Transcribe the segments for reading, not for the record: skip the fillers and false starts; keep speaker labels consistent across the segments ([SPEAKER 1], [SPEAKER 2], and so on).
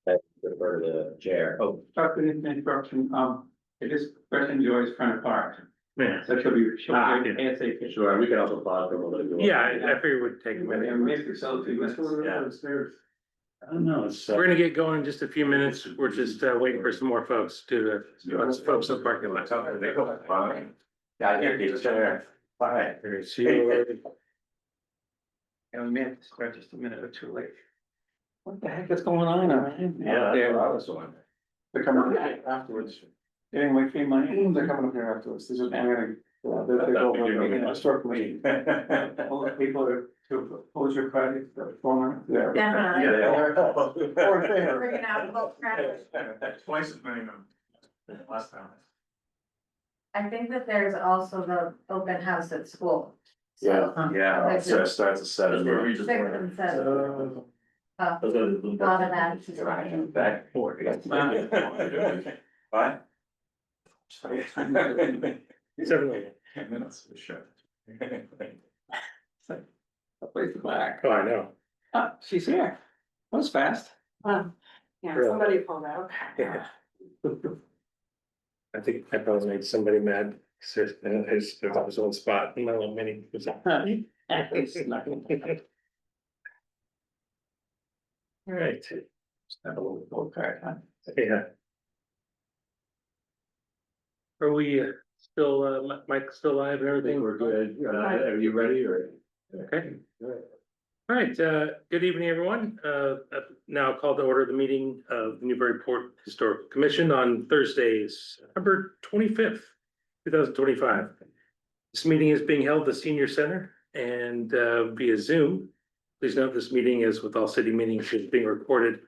[SPEAKER 1] I prefer the chair. Oh,
[SPEAKER 2] After the interruption, it is President Joy's front of park,
[SPEAKER 3] Yeah,
[SPEAKER 2] so she'll be
[SPEAKER 3] yeah.
[SPEAKER 2] ASAP.
[SPEAKER 1] sure, we can also pause for a little bit.
[SPEAKER 3] yeah, I figured it would take a minute.
[SPEAKER 2] Maybe so, 2 minutes.
[SPEAKER 3] I don't know, we're gonna get going in just a few minutes. We're just waiting for some more folks to, folks in the parking lot.
[SPEAKER 1] Yeah, here, the chair. Bye.
[SPEAKER 3] See you later.
[SPEAKER 2] And we may have to start just a minute or two late. What the heck is going on?
[SPEAKER 1] Yeah,
[SPEAKER 2] They're
[SPEAKER 1] I was one.
[SPEAKER 2] coming up afterwards. Getting away free money. They're coming up here afterwards. This is, I'm gonna, they're over, historical meeting. All the people are to oppose your project, the former.
[SPEAKER 4] Definitely.
[SPEAKER 1] Yeah.
[SPEAKER 4] We're gonna have a vote for it.
[SPEAKER 5] Twice as many of them last time.
[SPEAKER 4] I think that there's also the open house at school.
[SPEAKER 1] Yeah,
[SPEAKER 4] yeah,
[SPEAKER 1] so it starts at 7.
[SPEAKER 4] Six and 7. A lot of that.
[SPEAKER 1] Back forward. Bye.
[SPEAKER 3] 7 later.
[SPEAKER 5] 10 minutes for sure.
[SPEAKER 2] Place back.
[SPEAKER 3] Oh, I know.
[SPEAKER 2] She's here. That was fast.
[SPEAKER 4] Yeah,
[SPEAKER 3] Really?
[SPEAKER 4] somebody pulled out.
[SPEAKER 3] Yeah. I think I probably made somebody mad. There's his own spot in my little mini. All right,
[SPEAKER 2] Have a little gold card, huh?
[SPEAKER 3] yeah. Are we still, Mike still live and
[SPEAKER 1] I think
[SPEAKER 3] everything?
[SPEAKER 1] we're good. Are you ready or?
[SPEAKER 3] Okay. All right, good evening, everyone. Now call to order the meeting of the Newburyport Historical Commission on Thursdays, September 25th, 2025. This meeting is being held at the Senior Center and via Zoom. Please note this meeting, as with all city meetings, is being recorded.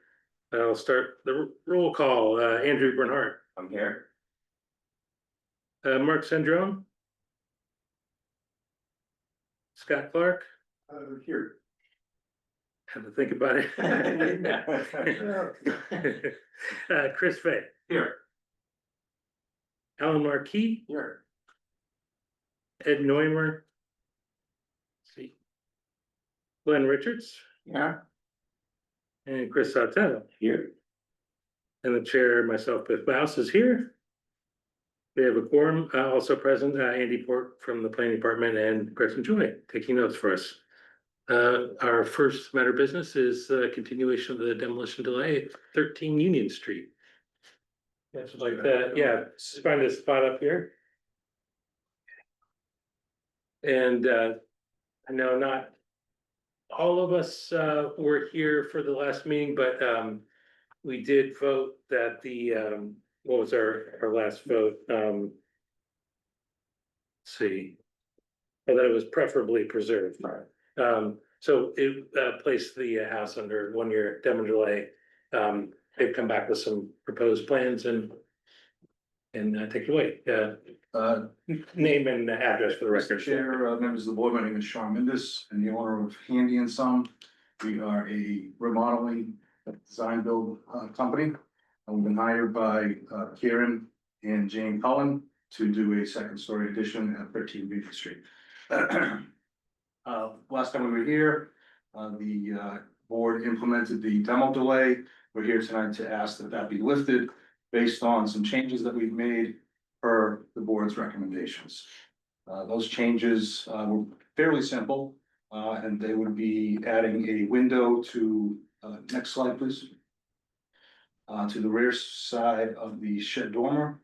[SPEAKER 3] I'll start the roll call. Andrew Bernhardt.
[SPEAKER 1] I'm here.
[SPEAKER 3] Mark Sandrone. Scott Clark.
[SPEAKER 5] Here.
[SPEAKER 3] Had to think about it. Chris Fay.
[SPEAKER 5] Here.
[SPEAKER 3] Alan Marquis.
[SPEAKER 5] Here.
[SPEAKER 3] Ed Neumer. Let's see. Glenn Richards
[SPEAKER 2] Yeah.
[SPEAKER 3] and Chris Sartell.
[SPEAKER 1] Here.
[SPEAKER 3] And the chair, myself, Biff Mouse, is here. We have a quorum, also present, Andy Port from the planning department and Gretchen Joy taking notes for us. Our first matter of business is the continuation of the demolition delay at 13 Union Street. That's like that, yeah, find a spot up here. And I know not all of us were here for the last meeting, but we did vote that the what was our last vote? Let's see. Oh, that it was preferably preserved. So it placed the house under 1-year demo delay. They've come back with some proposed plans and take it away. Name and address for the record.
[SPEAKER 5] Chair, members of the board, my name is Sean Mindus and the owner of Handy and Some. We are a remodeling design build company. And we've been hired by Kieran and Jane Cullen to do a second story addition at 13 Beacon Street. Last time we were here, the board implemented the demo delay. We're here tonight to ask that that be lifted based on some changes that we've made per the board's recommendations. Those changes were fairly simple, and they would be adding a window to, next slide, please. To the rear side of the shed dormer,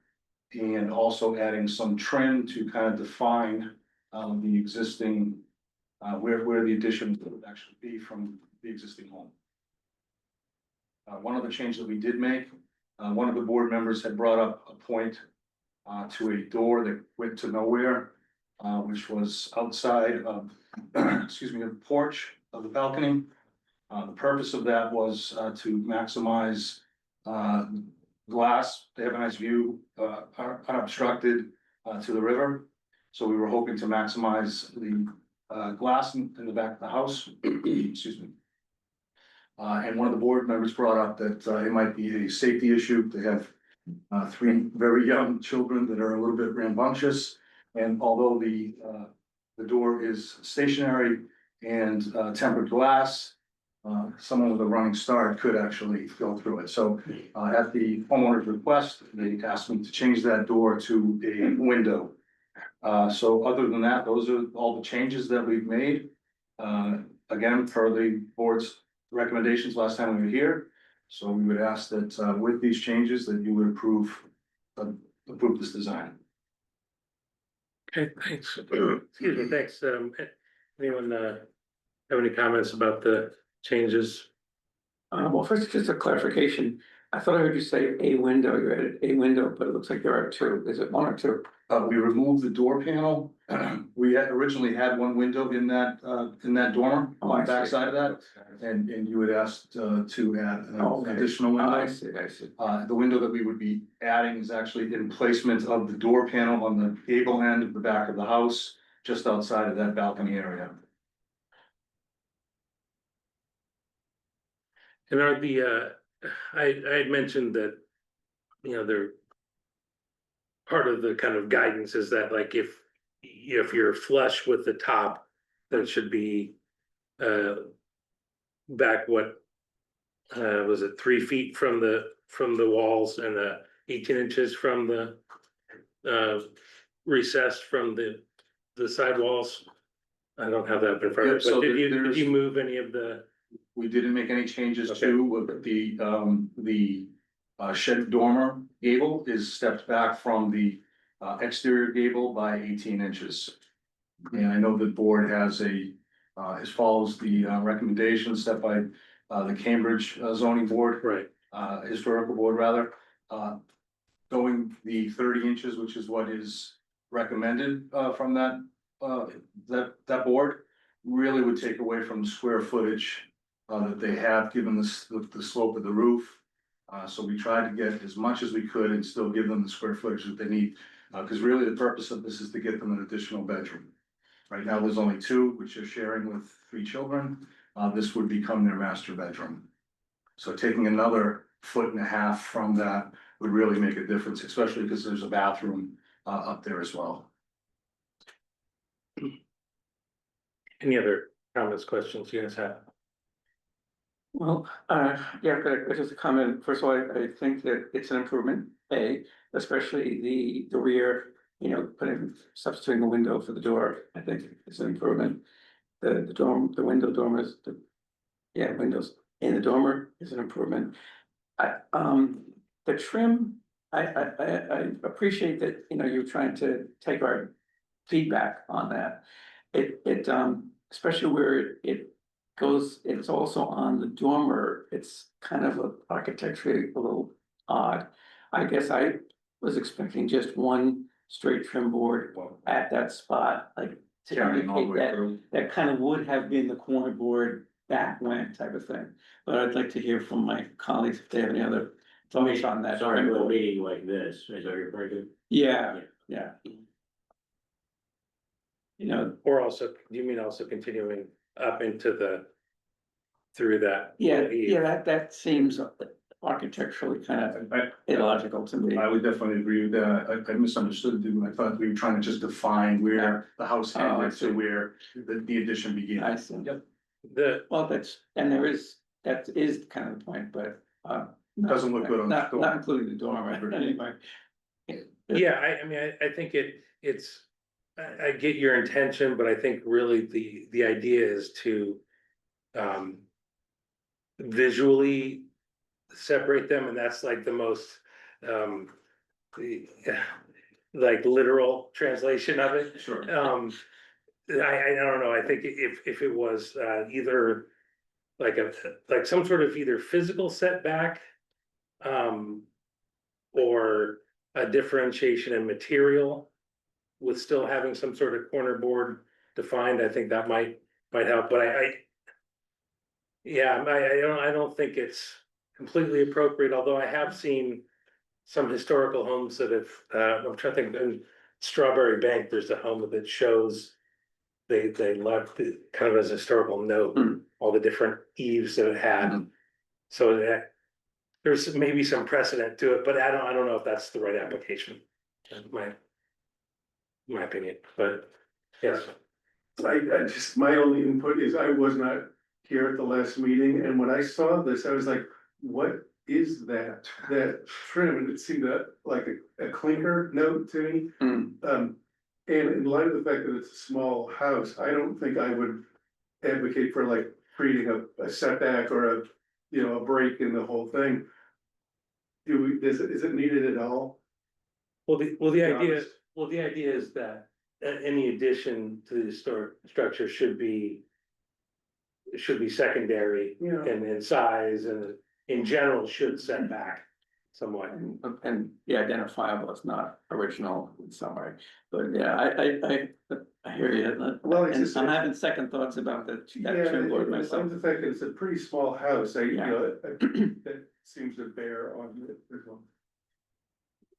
[SPEAKER 5] and also adding some trim to kind of define the existing, where the addition would actually be from the existing home. One of the changes that we did make, one of the board members had brought up a point to a door that went to nowhere, which was outside of, excuse me, the porch of the balcony. The purpose of that was to maximize glass. They have a nice view, unobstructed to the river. So we were hoping to maximize the glass in the back of the house. Excuse me. And one of the board members brought up that it might be a safety issue. They have 3 very young children that are a little bit rambunctious. And although the door is stationary and tempered glass, someone with a running start could actually go through it. So at the homeowner's request, they asked me to change that door to a window. So other than that, those are all the changes that we've made. Again, per the board's recommendations last time we were here. So we would ask that with these changes that you would approve this design.
[SPEAKER 3] Okay, thanks. Excuse me, thanks. Anyone have any comments about the changes?
[SPEAKER 2] Well, first, just a clarification. I thought I heard you say a window, you added a window, but it looks like there are two. Is it one or two?
[SPEAKER 5] We removed the door panel. We had originally had one window in that dormer
[SPEAKER 2] Oh,
[SPEAKER 5] on
[SPEAKER 2] I
[SPEAKER 5] the
[SPEAKER 2] see.
[SPEAKER 5] backside of that. And you had asked to add
[SPEAKER 2] Oh,
[SPEAKER 5] an
[SPEAKER 2] okay.
[SPEAKER 5] additional
[SPEAKER 2] Oh, I
[SPEAKER 5] window.
[SPEAKER 2] see, I see.
[SPEAKER 5] The window that we would be adding is actually in placement of the door panel on the gable end of the back of the house, just outside of that balcony area.
[SPEAKER 3] And are the, I had mentioned that, you know, they're part of the kind of guidance is that like if you're flush with the top, that should be back what was it 3 feet from the walls and 18 inches from the recess from the sidewalls. I don't have that in front of me,
[SPEAKER 5] Yep, so
[SPEAKER 3] but did
[SPEAKER 5] there's-
[SPEAKER 3] you move any of the?
[SPEAKER 5] We didn't make any changes
[SPEAKER 3] Okay.
[SPEAKER 5] to the shed dormer gable is stepped back from the exterior gable by 18 inches. And I know the board has as follows the recommendations set by the Cambridge zoning board,
[SPEAKER 3] Right,
[SPEAKER 5] historical board rather. Going the 30 inches, which is what is recommended from that board, really would take away from the square footage that they have, given the slope of the roof. So we tried to get as much as we could and still give them the square footage that they need. Because really the purpose of this is to get them an additional bedroom. Right now, there's only 2, which they're sharing with 3 children. This would become their master bedroom. So taking another 1.5 feet from that would really make a difference, especially because there's a bathroom up there as well.
[SPEAKER 3] any other comments, questions you guys have?
[SPEAKER 2] Well, yeah, but just a comment. First of all, I think that it's an improvement, especially the rear, you know, substituting the window for the door, I think it's an improvement. The window dormers, windows in the dormer is an improvement. The trim, I appreciate that, you know, you're trying to take our feedback on that. Especially where it goes, it's also on the dormer, it's kind of architecturally a little odd. I guess I was expecting just one straight trim board at that spot, like to
[SPEAKER 5] Carrying all the
[SPEAKER 2] indicate
[SPEAKER 5] way
[SPEAKER 2] that
[SPEAKER 5] through.
[SPEAKER 2] that kind of would have been the corner board back when type of thing. But I'd like to hear from my colleagues if they have any other thoughts on that.
[SPEAKER 6] Sorry, for a meeting like this, is that referring to?
[SPEAKER 2] Yeah. You know,
[SPEAKER 3] Or also, you mean also continuing up into through that?
[SPEAKER 2] that seems architecturally kind of illogical to me.
[SPEAKER 5] I would definitely agree with that. I misunderstood you. I thought we were trying to just define where the house
[SPEAKER 2] Oh, I
[SPEAKER 5] ended
[SPEAKER 2] see.
[SPEAKER 5] to where the addition
[SPEAKER 2] I
[SPEAKER 5] began.
[SPEAKER 2] see.
[SPEAKER 3] The,
[SPEAKER 2] Well, that is kind of the point, but.
[SPEAKER 5] Doesn't look good on the
[SPEAKER 2] Not
[SPEAKER 5] door.
[SPEAKER 2] including the dormer, anyway.
[SPEAKER 3] yeah, I mean, I think it's, I get your intention, but I think really the idea is to visually separate them, and that's like the most like literal translation of it.
[SPEAKER 5] Sure.
[SPEAKER 3] I don't know, I think if it was either like some sort of either physical setback or a differentiation in material with still having some sort of corner board defined, I think that might help, but I don't think it's completely appropriate, although I have seen some historical homes that have, I'm trying to think, in Strawberry Bank, there's a home that shows they left it kind of as a historical note, all the different eaves that it had. So that there's maybe some precedent to it, but I don't know if that's the right application. My opinion, but yes.
[SPEAKER 7] I just, my only input is I was not
[SPEAKER 2] here at the last meeting, and when I saw this, I was like, what is that trim? And it seemed like a clinker note to me. And in light of the fact that it's a small house, I don't think I would advocate for like creating a setback or a, you know, a break in the whole thing. Is it needed at all?
[SPEAKER 3] Well, the
[SPEAKER 2] To be
[SPEAKER 3] idea,
[SPEAKER 2] honest.
[SPEAKER 3] the idea is that any addition to the historic structure should be secondary
[SPEAKER 2] Yeah.
[SPEAKER 3] in size and in general should set back somewhat.
[SPEAKER 2] And be identifiable as not original in some way, but yeah, I hear you.
[SPEAKER 7] Well, it's
[SPEAKER 2] And
[SPEAKER 7] just-
[SPEAKER 2] I'm having second thoughts about that trim board myself.
[SPEAKER 7] The fact that it's a pretty small house, you
[SPEAKER 2] Yeah.
[SPEAKER 7] know, that seems to bear on it.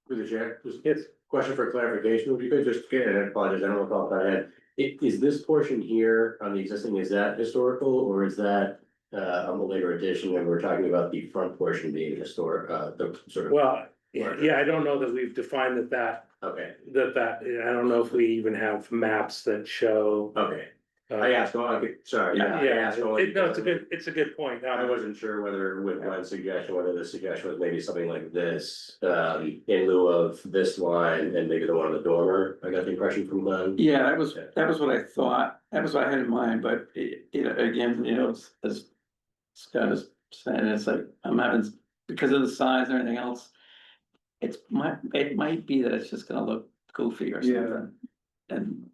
[SPEAKER 1] Through the chair, just
[SPEAKER 3] Yes,
[SPEAKER 1] question for clarification, would you could just get, and I apologize, I don't recall if I had. Is this portion here on the existing, is that historical or is that a later addition when we're talking about the front portion being historic, the sort of?
[SPEAKER 3] well, yeah, I don't know that we've defined that,
[SPEAKER 1] Okay,
[SPEAKER 3] I don't know if we even have maps that show.
[SPEAKER 1] okay, I asked, okay, sorry, yeah, I
[SPEAKER 3] Yeah,
[SPEAKER 1] asked only
[SPEAKER 3] no,
[SPEAKER 1] because
[SPEAKER 3] it's a good point.
[SPEAKER 1] I wasn't sure whether with one suggestion, whether the suggestion was maybe something like this, in lieu of this line and maybe the one on the dormer, I got the impression from Glenn.
[SPEAKER 2] Yeah, that was what I thought, that was what I had in mind, but again, you know, as Scott is saying, it's like, I'm having, because of the size and everything else. It might be that it's just gonna look goofy or something, and.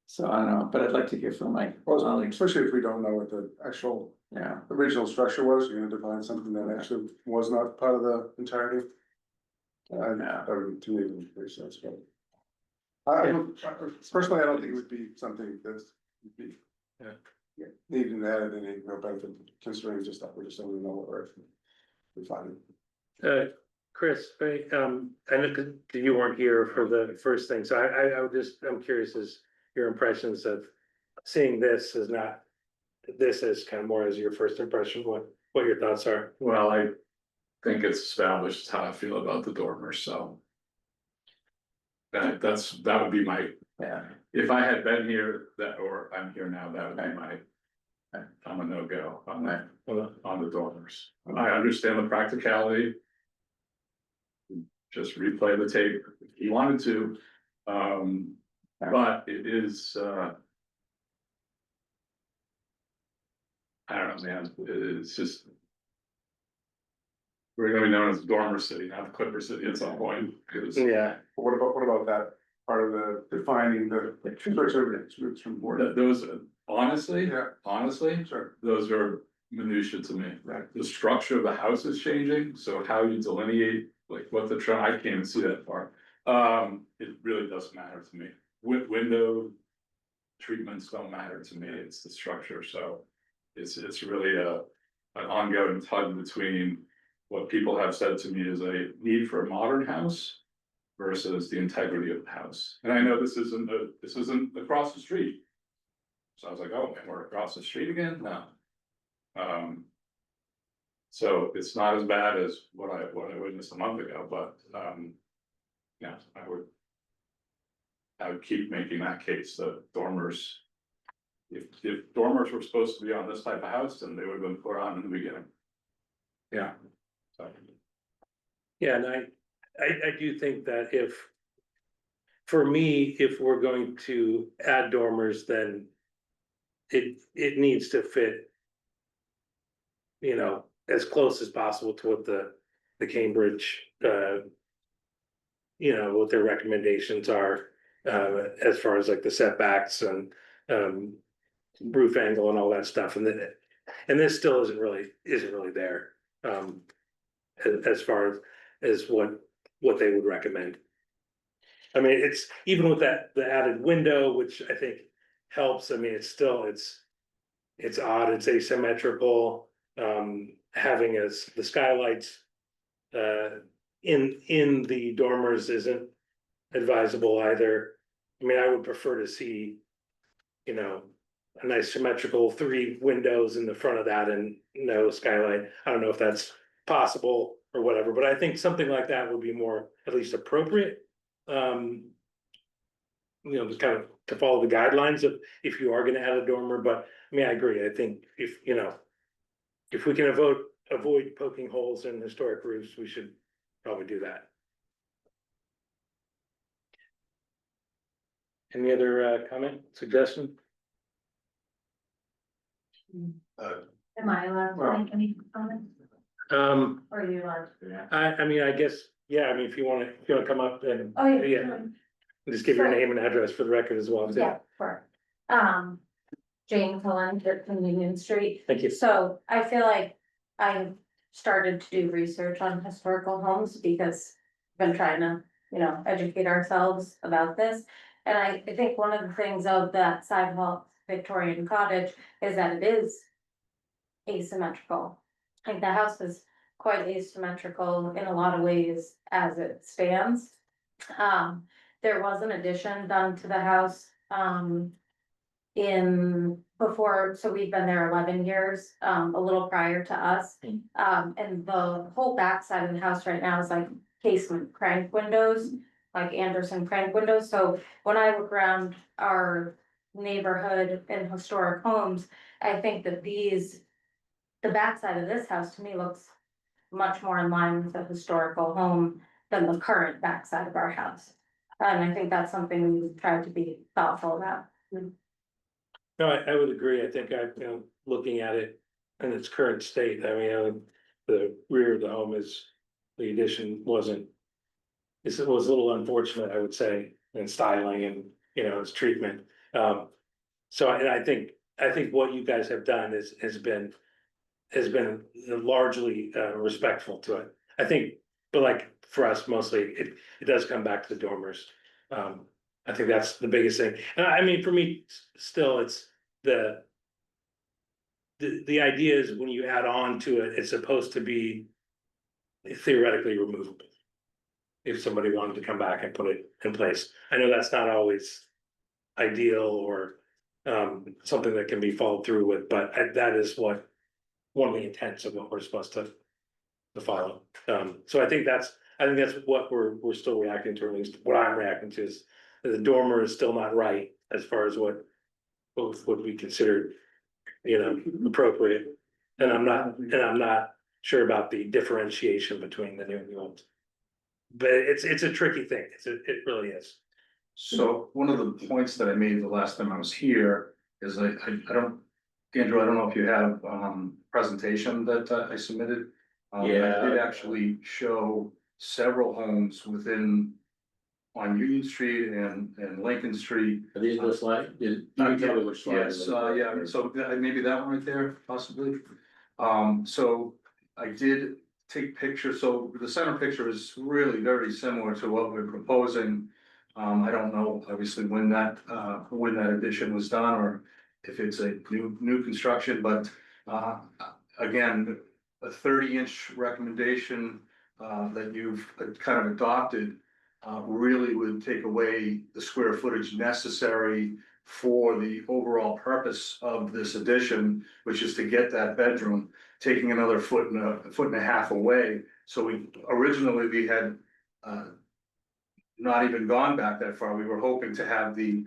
[SPEAKER 2] So I don't know, but I'd like to hear from my colleagues,
[SPEAKER 7] Especially if we don't know what the actual
[SPEAKER 2] yeah.
[SPEAKER 7] original structure was, you're gonna define something that actually was not part of the entirety.
[SPEAKER 2] Yeah.
[SPEAKER 7] To me, it would make sense, but. Personally, I don't think it would be something that's.
[SPEAKER 3] Yeah.
[SPEAKER 7] Needing to add any real benefit considering just that, we just don't even know what we're finding.
[SPEAKER 3] Chris, I know 'cause you weren't here for the first thing, so I'm curious as your impressions of seeing this is not. This is kind of more as your first impression, what your thoughts are.
[SPEAKER 8] Well, I think it's established how I feel about the dormers, so. That would be my,
[SPEAKER 2] Yeah,
[SPEAKER 8] if I had been here or I'm here now, that would be my. I'm a no-go on the dormers. I understand the practicality. Just replay the tape if you wanted to, but it is, I don't know, man, it's just. We're gonna be known as Dormer City, not the Clipper City at some point, because
[SPEAKER 3] Yeah,
[SPEAKER 7] But what about that part of the defining the structure of roots from board?
[SPEAKER 8] those, honestly,
[SPEAKER 7] Yeah, sure.
[SPEAKER 8] those are minutia to me.
[SPEAKER 7] Right.
[SPEAKER 8] The structure of the house is changing, so how you delineate, like what the I can't even see that far. It really doesn't matter to me. Window treatments don't matter to me, it's the structure, so. It's really an ongoing tug between what people have said to me is a need for a modern house versus the integrity of the house. And I know this isn't across the street. So I was like, oh, man, we're across the street again? No. So it's not as bad as what I witnessed a month ago, but yeah, I would keep making that case that dormers. If dormers were supposed to be on this type of house, then they would have been put on in the beginning.
[SPEAKER 3] yeah,
[SPEAKER 8] So,
[SPEAKER 3] yeah, and I do think that for me, if we're going to add dormers, then it needs to fit, you know, as close as possible to what the Cambridge, you know, what their recommendations are, as far as like the setbacks and, roof angle and all that stuff, and this still isn't really there, as far as what they would recommend. I mean, it's even with the added window, which I think helps. I mean, it's odd, it's asymmetrical, having the skylights in the dormers isn't advisable either. I mean, I would prefer to see, you know, a nice symmetrical 3 windows in the front of that and no skylight. I don't know if that's possible or whatever, but I think something like that would be more at least appropriate. just kind of to follow the guidelines of if you are gonna add a dormer, but I mean, I agree, I think if, if we can avoid poking holes in historic roofs, we should probably do that. Any other comment, suggestion?
[SPEAKER 4] Am I allowed to make any comments, or are you allowed to do that?
[SPEAKER 3] I mean, I guess, yeah, I mean, if you wanna come up and,
[SPEAKER 4] Oh, yeah.
[SPEAKER 3] yeah, just give your name and address for the record as well. too.
[SPEAKER 4] Yeah, sure. Jane Cullen, from Union Street.
[SPEAKER 3] Thank you.
[SPEAKER 4] So I feel like I started to do research on historical homes because I've been trying to, educate ourselves about this. And I think one of the things of that sidewalk Victorian cottage is that it is asymmetrical. Like the house is quite asymmetrical in a lot of ways as it stands. There was an addition done to the house, so we've been there 11 years, a little prior to us. And the whole back side of the house right now is like casement crank windows, like Anderson crank windows. So when I look around our neighborhood and historic homes, I think that the backside of this house to me looks much more in line with a historical home than the current backside of our house. And I think that's something we've tried to be thoughtful about.
[SPEAKER 3] No, I would agree. I think looking at it in its current state, I mean, the rear of the home the addition wasn't. It was a little unfortunate, I would say, in styling and, its treatment. So I think what you guys have done has been largely respectful to it. I think, but like for us, mostly it does come back to the dormers. I think that's the biggest thing. And I mean, for me, still, it's the idea is when you add on to it, it's supposed to be theoretically removable. If somebody wanted to come back and put it in place, I know that's not always ideal or something that can be followed through with, but that is one of the intents of what we're supposed to follow. So I think that's what we're still reacting to, or at least what I'm reacting to is the dormer is still not right as far as what would be considered, appropriate. And I'm not sure about the differentiation between the new and the old. But it's a tricky thing. It really is.
[SPEAKER 5] So one of the points that I made the last time I was here is I don't, Andrew, I don't know if you have presentation that I submitted.
[SPEAKER 1] Yeah.
[SPEAKER 5] I did actually show several homes on Union Street and Lincoln Street.
[SPEAKER 1] Are these the slide? You can tell me which slide.
[SPEAKER 5] Yes, yeah, so maybe that one right there, possibly. So I did take pictures, so the center picture is really very similar to what we're proposing. I don't know, obviously, when that addition was done, or if it's a new construction, but again, a 30-inch recommendation that you've kind of adopted really would take away the square footage necessary for the overall purpose of this addition, which is to get that bedroom, taking another foot and a half away. So we had not even gone back that far. We were hoping to have the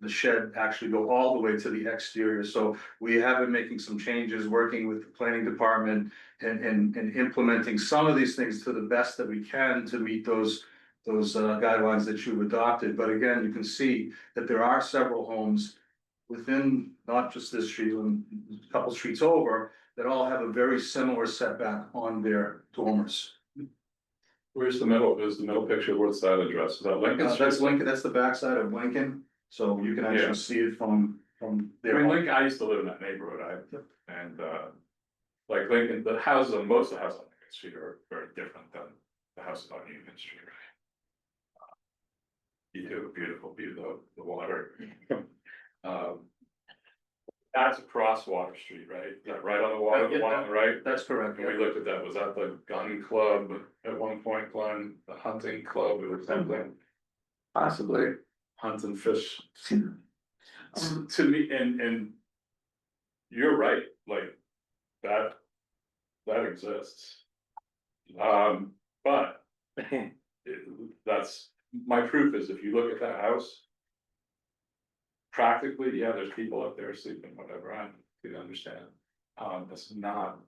[SPEAKER 5] shed actually go all the way to the exterior. So we have been making some changes, working with the planning department and implementing some of these things to the best that we can to meet those guidelines that you've adopted. But again, you can see that there are several homes within not just this street, and a couple streets over, that all have a very similar setback on their dormers.
[SPEAKER 8] Where's the middle? Is the middle picture, what's that address? Is that Lincoln Street?
[SPEAKER 5] That's Lincoln, that's the backside of Lincoln, so you can
[SPEAKER 8] Yeah.
[SPEAKER 5] actually see it from
[SPEAKER 8] I
[SPEAKER 5] there.
[SPEAKER 8] mean, Lincoln, I used to live in that neighborhood, and like Lincoln, most of the houses on Lincoln Street are very different than the houses on Union Street, right? You do a beautiful view of the water. That's across Water Street, right? Is that right on the water, the one on the right?
[SPEAKER 5] That's correct.
[SPEAKER 8] And we looked at that, was that the gun club at one point, Glenn, the hunting club or something?
[SPEAKER 2] Possibly.
[SPEAKER 8] Hunt and fish. To me, and you're right, like, that exists. But that's, my proof is if you look at that house, practically, yeah, there's people up there sleeping, whatever, I can understand. It's not,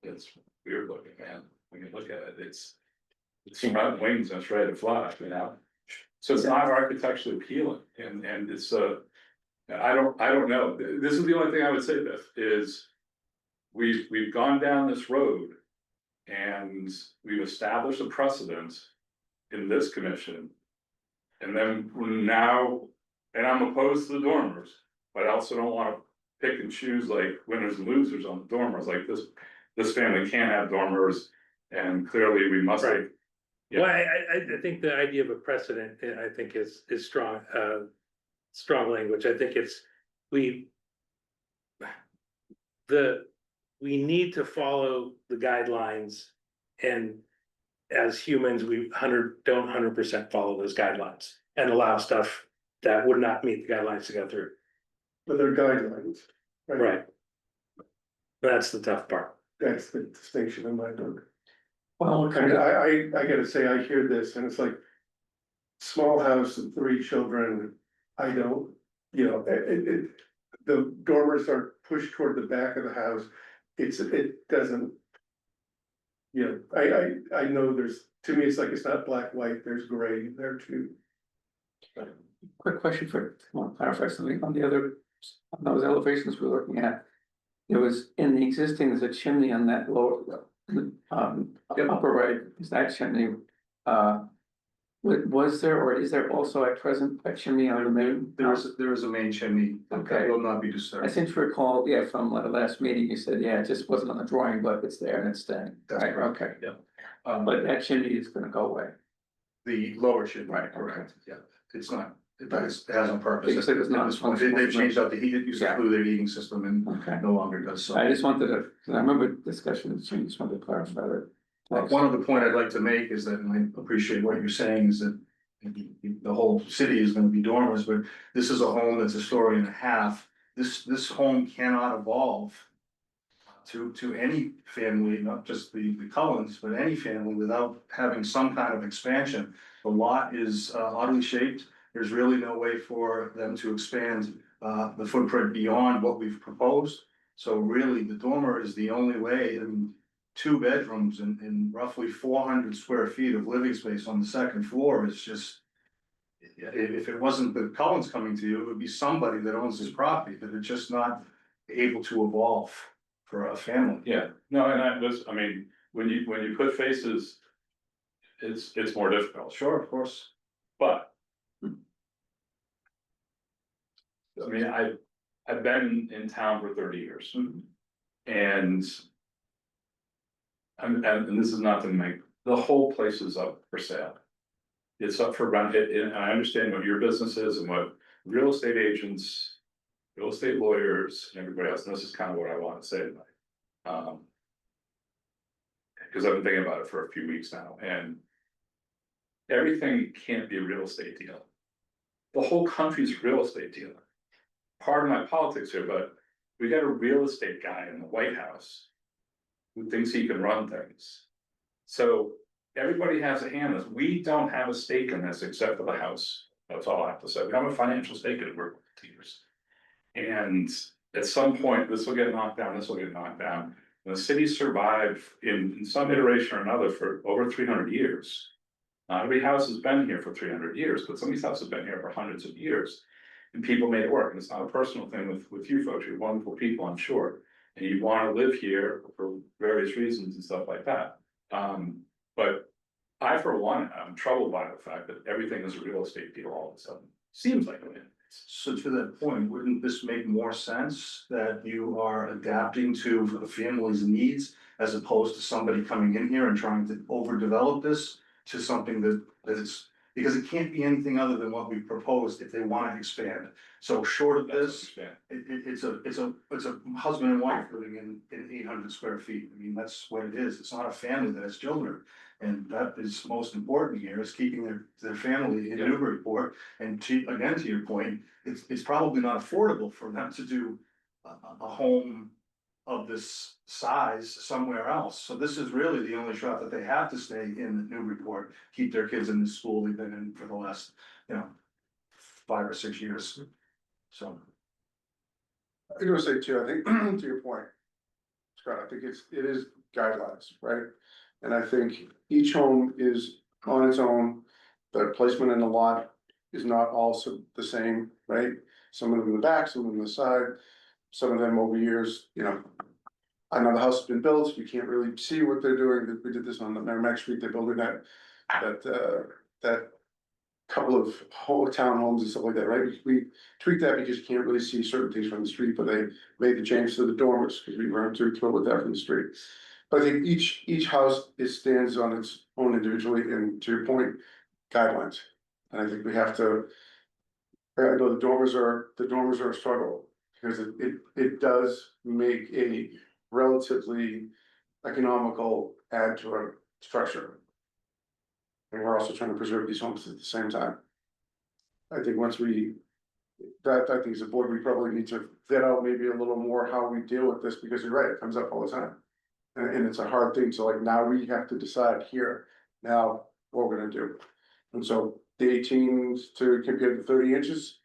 [SPEAKER 8] it's weird looking, man, when you look at it, it's got wings and it's ready to fly, you know? So it's not architecturally appealing, and it's I don't know, this is the only thing I would say, Beth, is we've gone down this road and we've established a precedent in this commission. And then now, and I'm opposed to the dormers, but I also don't wanna pick and choose like winners and losers on the dormers, like this family can't have dormers, and clearly we must.
[SPEAKER 3] Right.
[SPEAKER 8] Yeah.
[SPEAKER 3] Well, I think the idea of a precedent, I think is strong, strong language. I think it's, we need to follow the guidelines, and as humans, we don't 100% follow those guidelines and allow stuff that would not meet the guidelines to go through.
[SPEAKER 7] But they're guidelines.
[SPEAKER 3] Right. That's the tough part.
[SPEAKER 7] That's the distinction in my book.
[SPEAKER 2] Well,
[SPEAKER 7] I mean, I gotta say, I hear this and it's like. Small house and 3 children, I don't, you know, the dormers are pushed toward the back of the house. It doesn't. You know, I know to me, it's like, it's not black, white, there's gray there too.
[SPEAKER 2] quick question I want to clarify something on on those elevations we're looking at. There was, in the existing, there's a chimney on that lower, upper right, is that chimney, was there, or is there also at present a chimney on the main?
[SPEAKER 5] There is a main chimney that
[SPEAKER 2] Okay.
[SPEAKER 5] will not be
[SPEAKER 2] I
[SPEAKER 5] disturbed.
[SPEAKER 2] seem to recall, yeah, from the last meeting, you said, yeah, it just wasn't on the drawing, but it's there and it's staying.
[SPEAKER 5] That's
[SPEAKER 2] Right,
[SPEAKER 5] correct.
[SPEAKER 2] okay,
[SPEAKER 5] But
[SPEAKER 2] but that chimney is gonna go away.
[SPEAKER 5] the lower chimney,
[SPEAKER 2] Right,
[SPEAKER 5] correct, yeah, it's not, it has on purpose.
[SPEAKER 2] You said it's not
[SPEAKER 5] At this point, they've changed out the heat, it used to
[SPEAKER 2] Yeah.
[SPEAKER 5] include their heating system and
[SPEAKER 2] Okay,
[SPEAKER 5] no longer does so.
[SPEAKER 2] I just wanted to, 'cause I remember discussion, just wanted to clarify that.
[SPEAKER 5] One other point I'd like to make is that, and I appreciate what you're saying, is that the whole city is gonna be dormers, but this is a home that's a story and a half. This home cannot evolve to any family, not just the Cullens, but any family without having some kind of expansion. The lot is oddly shaped. There's really no way for them to expand the footprint beyond what we've proposed. So really, the dormer is the only way, and 2 bedrooms and roughly 400 square feet of living space on the second floor is just. If it wasn't the Cullens coming to you, it would be somebody that owns this property that are just not able to evolve for a family.
[SPEAKER 8] Yeah, no, and I mean, when you put faces, it's more difficult,
[SPEAKER 5] Sure, of course.
[SPEAKER 8] but. I mean, I've been in town for 30 years. And. And this is not to make, the whole place is up for sale. It's up for rent, and I understand what your business is and what real estate agents, real estate lawyers, and everybody else, and this is kind of what I want to say tonight. Because I've been thinking about it for a few weeks now, and everything can't be a real estate deal. The whole country's a real estate deal. Part of my politics here, but we got a real estate guy in the White House who thinks he can run things. So everybody has a hand in this. We don't have a stake in this except for the House. That's all I have to say. We have a financial stake in it. We're teams. And at some point, this will get knocked down, this will get knocked down. And the city survived in some iteration or another for over 300 years. Not every house has been here for 300 years, but some of these houses have been here for hundreds of years. And people made it work. And it's not a personal thing with you folks. You're wonderful people, I'm sure. And you want to live here for various reasons and stuff like that. But I, for one, I'm troubled by the fact that everything is a real estate deal all of a sudden. Seems like it.
[SPEAKER 5] So to that point, wouldn't this make more sense that you are adapting to the family's needs as opposed to somebody coming in here and trying to overdevelop this to something that is, because it can't be anything other than what we proposed if they want to expand. So short of this, it's a husband and wife living in 800 square feet. I mean, that's what it is. It's not a family that has children. And that is most important here, is keeping their family in Newburyport. And again, to your point, it's probably not affordable for them to do a home of this size somewhere else. So this is really the only shot that they have to stay in Newburyport, keep their kids in the school they've been in for the last, 5 or 6 years. So.
[SPEAKER 7] I'm gonna say too, I think, to your point, Scott, I think it is guidelines, right? And I think each home is on its own, the placement in the lot is not also the same, right? Some of them in the back, some of them in the side, some of them over years, you know. I know the house has been built, you can't really see what they're doing, we did this on the Merrimack Street, they're building that couple of whole townhomes and stuff like that, right? We tweaked that because you can't really see certain things from the street, but they made the change to the dormers, because we weren't too thrilled with that from the street. But I think each house stands on its own individually, and to your point, guidelines. And I think we have to, I know the dormers are a struggle, because it does make a relatively economical add to a structure. And we're also trying to preserve these homes at the same time. I think once I think as a board, we probably need to vet out maybe a little more how we deal with this, because you're right, it comes up all the time. And it's a hard thing to, like, now we have to decide here, now what we're gonna do. And so the 18 to compare to 30 inches.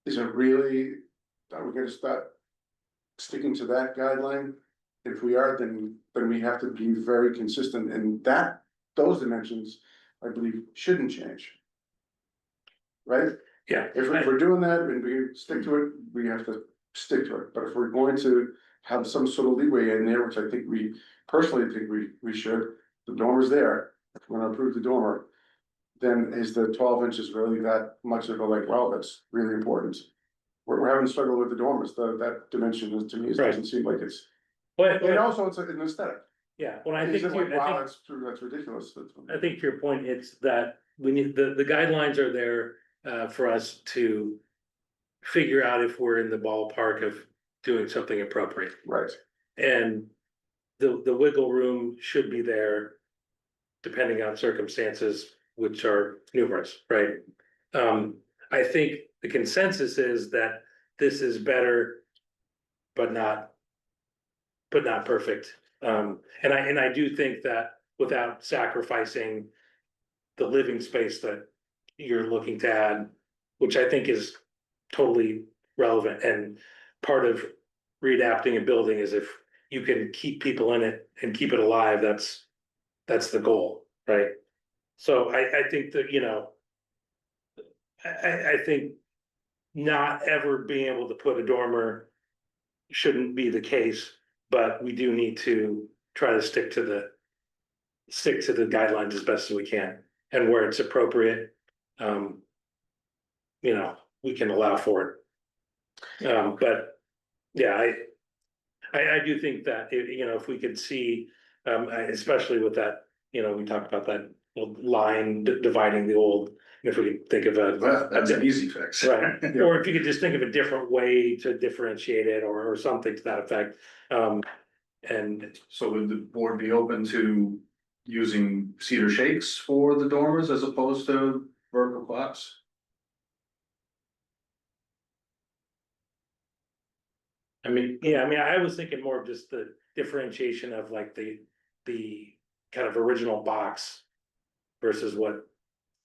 [SPEAKER 7] Is it really, are we gonna start sticking to that guideline? If we are, then we have to be very consistent, and those dimensions, I believe, shouldn't change. Right?
[SPEAKER 3] Yeah.
[SPEAKER 7] If we're doing that and we stick to it, we have to stick to it, but if we're going to have some sort of leeway in there, which I think we personally think we should, the dormer's there, if we're gonna approve the dormer. Then is the 12 inches really that much of a, like, wow, that's really important? We're having struggled with the dormers, that dimension is, to me, it
[SPEAKER 3] Right.
[SPEAKER 7] doesn't seem like it's,
[SPEAKER 3] But,
[SPEAKER 7] and also it's an aesthetic.
[SPEAKER 3] yeah, well, I
[SPEAKER 7] It's
[SPEAKER 3] think,
[SPEAKER 7] just like, wow,
[SPEAKER 3] I think,
[SPEAKER 7] that's true, that's ridiculous.
[SPEAKER 3] I think to your point, it's that we need, the guidelines are there for us to figure out if we're in the ballpark of doing something appropriate.
[SPEAKER 7] Right,
[SPEAKER 3] And the wiggle room should be there depending on circumstances, which are numerous, right? I think the consensus is that this is better, but not perfect. And I do think that without sacrificing the living space that you're looking to add, which I think is totally relevant, and part of readapting a building is if you can keep people in it and keep it alive, that's the goal, right? So I think that, you know, I think not ever being able to put a dormer shouldn't be the case, but we do need to try to stick to the guidelines as best as we can, and where it's appropriate, you know, we can allow for it. But yeah, I do think that, you know, if we could see, especially with that, you know, we talked about that line dividing the old, if we could think of
[SPEAKER 5] That's an easy fix.
[SPEAKER 3] right, or if you could just think of a different way to differentiate it, or something to that effect. And
[SPEAKER 5] So would the board be open to using cedar shakes for the dormers as opposed to vertical collapse?
[SPEAKER 3] I mean, yeah, I mean, I was thinking more of just the differentiation of like the kind of original box versus what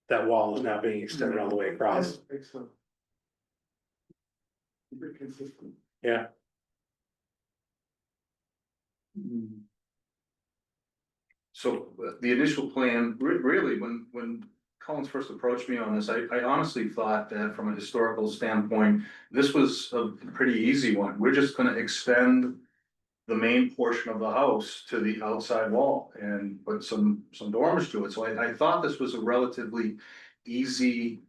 [SPEAKER 3] that wall is now being extended all the way across.
[SPEAKER 7] excellent. Be consistent.
[SPEAKER 3] Yeah,
[SPEAKER 5] So the initial plan, really, when Collins first approached me on this, I honestly thought that from a historical standpoint, this was a pretty easy one. We're just gonna extend the main portion of the house to the outside wall and put some dormers to it. So I thought this was a relatively easy,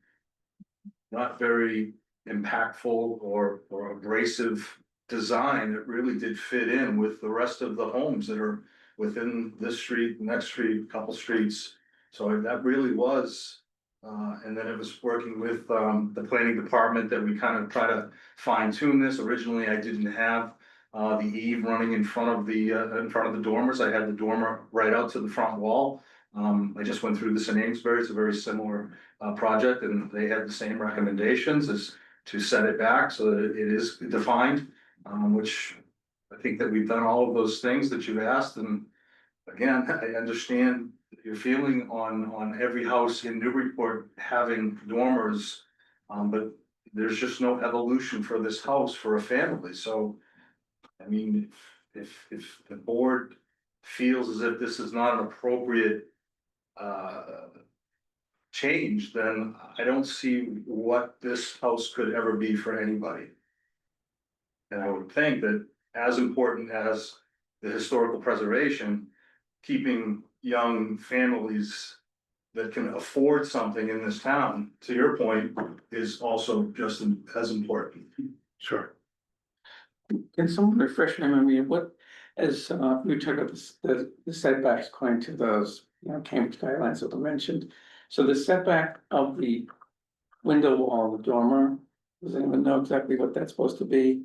[SPEAKER 5] not very impactful or abrasive design that really did fit in with the rest of the homes that are within this street, next street, couple streets. So that really was, and then it was working with the planning department that we kind of try to fine tune this. Originally, I didn't have the eave running in front of the dormers. I had the dormer right out to the front wall. I just went through this in Amesbury. It's a very similar project, and they had the same recommendations as to set it back so that it is defined, which I think that we've done all of those things that you've asked. And again, I understand your feeling on every house in Newburyport having dormers, but there's just no evolution for this house for a family, so. I mean, if the board feels as if this is not an appropriate. Change, then I don't see what this house could ever be for anybody. And I would think that as important as the historical preservation, keeping young families that can afford something in this town, to your point, is also just as important.
[SPEAKER 3] Sure.
[SPEAKER 2] Can someone refresh my memory, what, as we took up the setbacks according to those, Cambridge guidelines that were mentioned. So the setback of the window wall of the dormer, does anyone know exactly what that's supposed to be?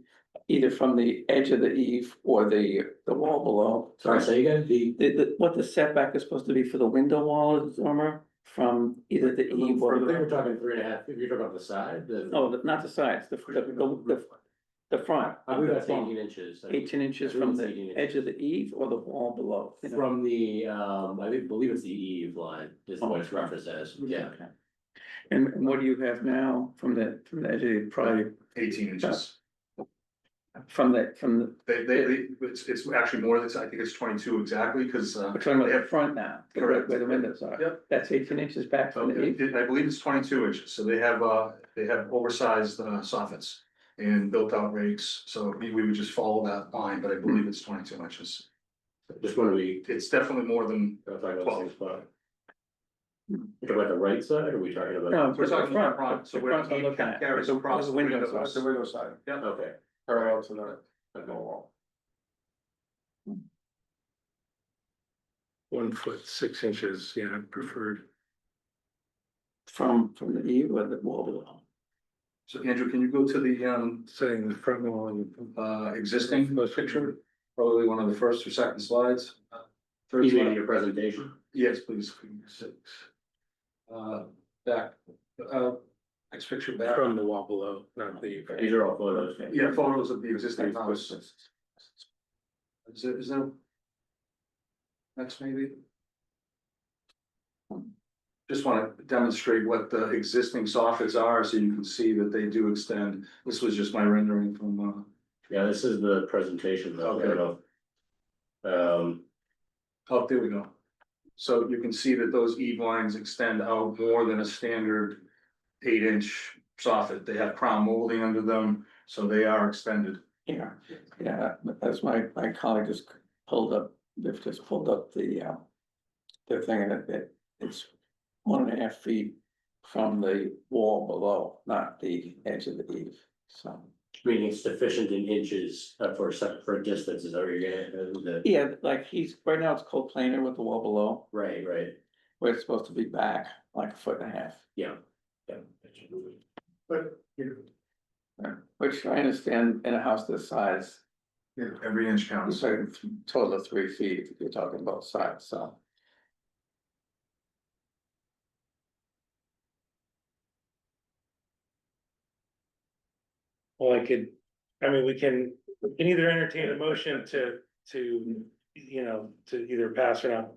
[SPEAKER 2] Either from the edge of the eave or the wall below?
[SPEAKER 1] Sorry, say again,
[SPEAKER 2] What the setback is supposed to be for the window wall of the dormer from either the eve or
[SPEAKER 1] I think
[SPEAKER 2] the.
[SPEAKER 1] we're talking 3.5, if you're talking about the side,
[SPEAKER 2] Not the sides, the front.
[SPEAKER 1] I believe that's 18 inches.
[SPEAKER 2] 18 inches from the edge of the eave or the wall below?
[SPEAKER 1] From the, I believe it's the eve line, is what it's referenced as, yeah.
[SPEAKER 2] Okay. And what do you have now from the edge of the, probably
[SPEAKER 5] 18 inches.
[SPEAKER 2] from the,
[SPEAKER 5] It's actually more than, I think it's 22 exactly, because.
[SPEAKER 2] we're talking about the front now,
[SPEAKER 5] Correct.
[SPEAKER 2] where the windows are.
[SPEAKER 5] Yep.
[SPEAKER 2] That's 18 inches back from the eve.
[SPEAKER 5] I believe it's 22 inches, so they have oversized soffits and built out rakes, so we would just follow that line, but I believe it's 22 inches.
[SPEAKER 1] Just want to be,
[SPEAKER 5] It's definitely more than,
[SPEAKER 1] talking about the same spot. You're talking about the right side, or are we talking about?
[SPEAKER 2] No,
[SPEAKER 5] we're
[SPEAKER 2] the
[SPEAKER 5] talking about front, so
[SPEAKER 2] the
[SPEAKER 5] where
[SPEAKER 2] front
[SPEAKER 5] the
[SPEAKER 2] I'm
[SPEAKER 5] eve
[SPEAKER 2] looking at,
[SPEAKER 5] carries
[SPEAKER 2] the
[SPEAKER 5] across the
[SPEAKER 2] windows.
[SPEAKER 5] windows.
[SPEAKER 7] The window side,
[SPEAKER 5] Yep.
[SPEAKER 1] Okay,
[SPEAKER 7] parallel to the
[SPEAKER 1] okay.
[SPEAKER 7] wall.
[SPEAKER 3] 1 foot 6 inches, yeah, preferred.
[SPEAKER 2] From the eve or the wall below.
[SPEAKER 5] So Andrew, can you go to the
[SPEAKER 3] Setting the front wall and.
[SPEAKER 5] existing picture? Probably one of the first or second slides. Third
[SPEAKER 1] You mean
[SPEAKER 5] slide.
[SPEAKER 1] your presentation?
[SPEAKER 5] Yes, please. Back, next picture back.
[SPEAKER 3] From the wall below, not the.
[SPEAKER 1] These are all photos.
[SPEAKER 5] Yeah, photos of the existing house. Is there? Next maybe? Just want to demonstrate what the existing soffits are, so you can see that they do extend. This was just my rendering from,
[SPEAKER 1] Yeah, this is the presentation though. I don't know.
[SPEAKER 5] oh, there we go. So you can see that those eave lines extend out more than a standard 8-inch soffit. They have crown molding under them, so they are extended.
[SPEAKER 2] Yeah, as my colleague just pulled up, they've just pulled up the thing, and it's 1.5 feet from the wall below, not the edge of the eave, so.
[SPEAKER 1] Meaning it's sufficient in inches for distance, is that what you're getting?
[SPEAKER 2] Yeah, like right now it's cold planar with the wall below,
[SPEAKER 1] Right,
[SPEAKER 2] where it's supposed to be back like 1.5 feet.
[SPEAKER 1] yeah.
[SPEAKER 7] But,
[SPEAKER 2] Which I understand in a house this size,
[SPEAKER 5] Every inch
[SPEAKER 2] it's
[SPEAKER 5] counts.
[SPEAKER 2] like a total of 3 feet if you're talking both sides, so.
[SPEAKER 3] Well, we can either entertain a motion to, to either pass or not,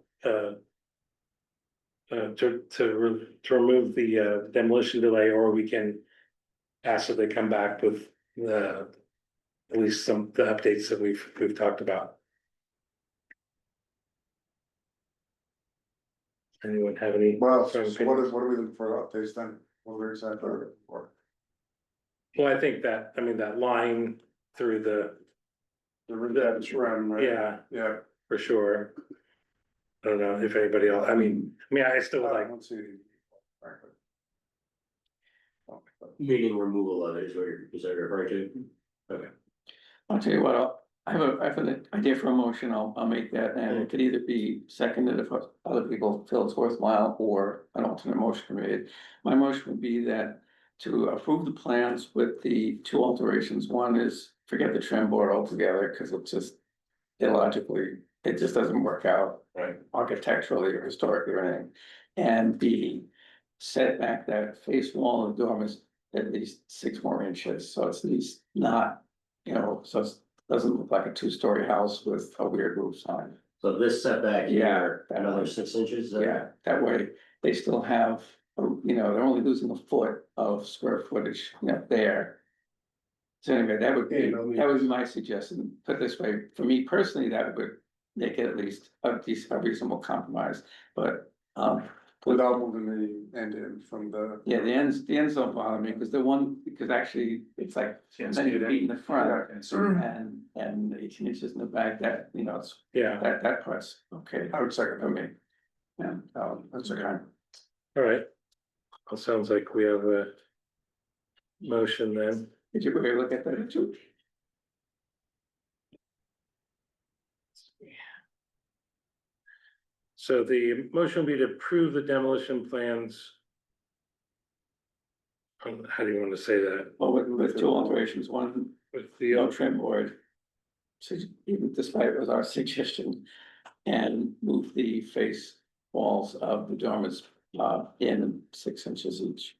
[SPEAKER 3] to remove the demolition delay, or we can ask if they come back with at least the updates that we've talked about. Anyone have any?
[SPEAKER 7] well,
[SPEAKER 3] strong
[SPEAKER 7] what
[SPEAKER 3] opinions?
[SPEAKER 7] are we looking for updates then? What we're excited for?
[SPEAKER 3] Well, I think that line through the,
[SPEAKER 7] The run, right?
[SPEAKER 3] yeah,
[SPEAKER 7] Yeah.
[SPEAKER 3] for sure. I don't know if anybody else, I mean, I still would like,
[SPEAKER 7] Let's see.
[SPEAKER 1] Meaning removal of it is what is that what you're referring to? Okay.
[SPEAKER 2] I'll tell you what, I have an idea for a motion, I'll make that, and it could either be seconded if other people feel it's worthwhile, or an alternate motion can be made. My motion would be that to approve the plans with the 2 alterations. One is forget the trim board altogether, because it's just illogically, it just doesn't work out.
[SPEAKER 1] Right.
[SPEAKER 2] Architecturally or historically or anything. And B, set back that face wall of the dorm is at least 6 more inches, so it's at least not, so it doesn't look like a 2-story house with a weird roof on it.
[SPEAKER 1] So this setback
[SPEAKER 2] Yeah,
[SPEAKER 1] here,
[SPEAKER 2] that
[SPEAKER 1] another
[SPEAKER 2] one.
[SPEAKER 1] 6 inches?
[SPEAKER 2] Yeah, that way they still have you know, they're only losing a foot of square footage, you know, there. So anyway, that would be, that was my suggestion, put this way, for me personally, that would make it at least a reasonable compromise, but,
[SPEAKER 5] Without moving the end in from the.
[SPEAKER 2] yeah, the ends don't bother me, because the one, because actually, it's like many feet in the front and 18 inches in the back, that, you know, it's,
[SPEAKER 3] Yeah,
[SPEAKER 2] that part's okay
[SPEAKER 5] I would second
[SPEAKER 2] for
[SPEAKER 5] that.
[SPEAKER 2] me. Yeah,
[SPEAKER 5] That's okay.
[SPEAKER 3] all right. Well, sounds like we have a motion then.
[SPEAKER 2] did you go look at that too?
[SPEAKER 3] So the motion will be to approve the demolition plans. How do you want to say that?
[SPEAKER 2] Well, with two alterations, one,
[SPEAKER 3] With the,
[SPEAKER 2] no trim board. So even despite it was our suggestion, and move the face walls of the dormers in 6 inches each.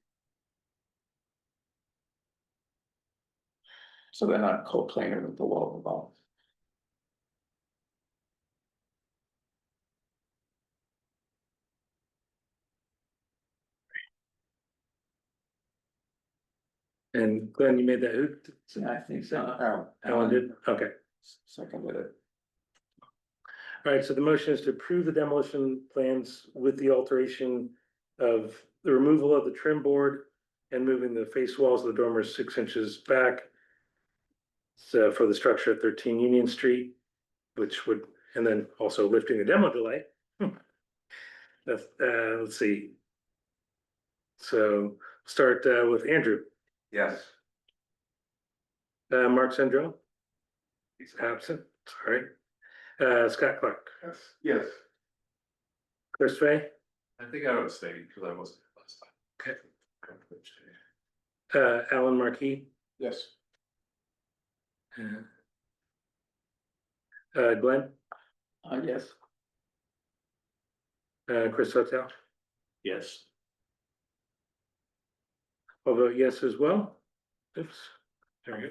[SPEAKER 2] So they're not coplanar with the wall above.
[SPEAKER 3] and Glenn, you made that, who?
[SPEAKER 2] Yeah, I think so.
[SPEAKER 3] Alan did, okay.
[SPEAKER 2] Seconded it.
[SPEAKER 3] All right, so the motion is to approve the demolition plans with the alteration of the removal of the trim board and moving the face walls of the dormers 6 inches back. So for the structure at 13 Union Street, which would, and then also lifting the demo delay. That's, let's see. So start with Andrew.
[SPEAKER 5] Yes.
[SPEAKER 3] Mark Sandro. He's absent, sorry. Scott Clark,
[SPEAKER 7] Yes. Yes.
[SPEAKER 3] Chris Fay,
[SPEAKER 8] I think I would stay because I wasn't last time.
[SPEAKER 3] okay. Alan Marquis,
[SPEAKER 5] Yes.
[SPEAKER 3] Glenn,
[SPEAKER 2] Yes.
[SPEAKER 3] Chris Hotel.
[SPEAKER 1] Yes.
[SPEAKER 3] I'll vote yes as well. Oops, there we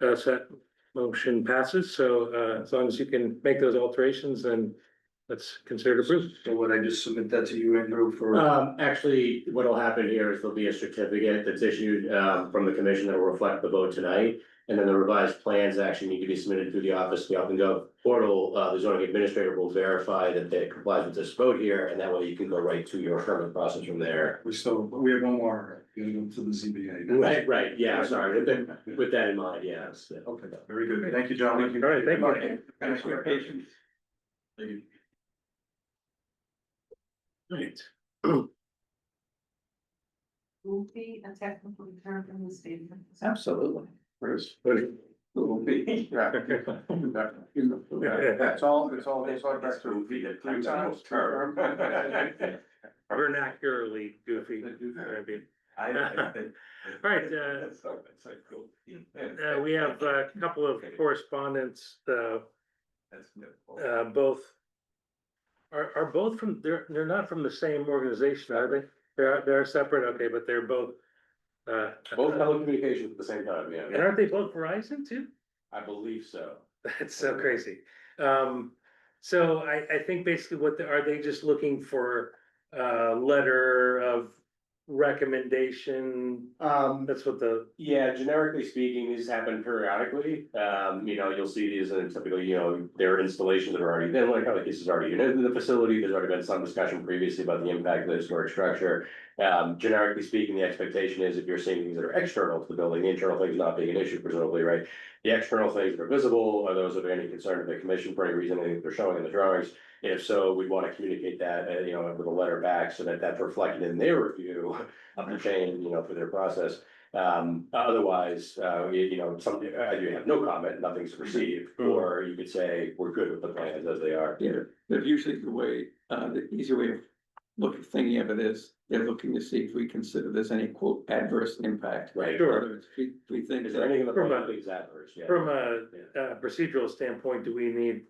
[SPEAKER 3] go. So that motion passes, so as long as you can make those alterations, then let's consider it approved.
[SPEAKER 5] So would I just submit that to you, Andrew, for?
[SPEAKER 1] Actually, what'll happen here is there'll be a certificate that's issued, from the commission that will reflect the vote tonight. And then the revised plans actually need to be submitted through the office, the Open Gov portal. The zoning administrator will verify that they comply with this vote here, and that way you can go right to your permit process from there.
[SPEAKER 5] We have one more, going to the ZBA.
[SPEAKER 1] Right, yeah, sorry, with that in mind, yes.
[SPEAKER 5] Okay, very good. Thank you, John.
[SPEAKER 3] All right, thank you.
[SPEAKER 2] Thanks for your patience.
[SPEAKER 5] Thank you.
[SPEAKER 3] Right.
[SPEAKER 9] Will be a technical term in the statement.
[SPEAKER 2] Absolutely.
[SPEAKER 5] Bruce.
[SPEAKER 2] Will be.
[SPEAKER 5] Yeah. It's all back to three times term.
[SPEAKER 3] Vernacularly goofy. Maybe. All right, we have a couple of correspondence, both. Are both from, they're not from the same organization, are they? They're separate, okay, but they're both.
[SPEAKER 1] Both telecommunications at the same time,
[SPEAKER 3] And
[SPEAKER 1] yeah.
[SPEAKER 3] aren't they both Verizon too?
[SPEAKER 1] I believe so.
[SPEAKER 3] That's so crazy. So I think basically are they just looking for a letter of recommendation? That's what
[SPEAKER 1] Yeah, generically speaking, these happen periodically. You'll see these in typically, there are installations that are already, then like how this is already in the facility, there's already been some discussion previously about the impact of the historic structure. Generically speaking, the expectation is if you're seeing things that are external to the building, the internal things not being an issue presumably, right? The external things that are visible are those of any concern to the commission for any reason, anything they're showing in the drawings. If so, we'd want to communicate that, with a letter back so that that's reflected in their review of the change, for their process. Otherwise, something, either you have no comment, nothing's received, or you could say, we're good with the plans as they are.
[SPEAKER 2] Yeah, but usually the easy way of thinking of it is, they're looking to see if we consider there's any quote adverse impact.
[SPEAKER 1] Right.
[SPEAKER 3] Sure.
[SPEAKER 2] We think
[SPEAKER 1] Is there
[SPEAKER 2] that,
[SPEAKER 1] anything in the
[SPEAKER 3] From
[SPEAKER 1] plan
[SPEAKER 3] a-
[SPEAKER 1] that is adverse? Yeah.
[SPEAKER 3] From a procedural standpoint, do we need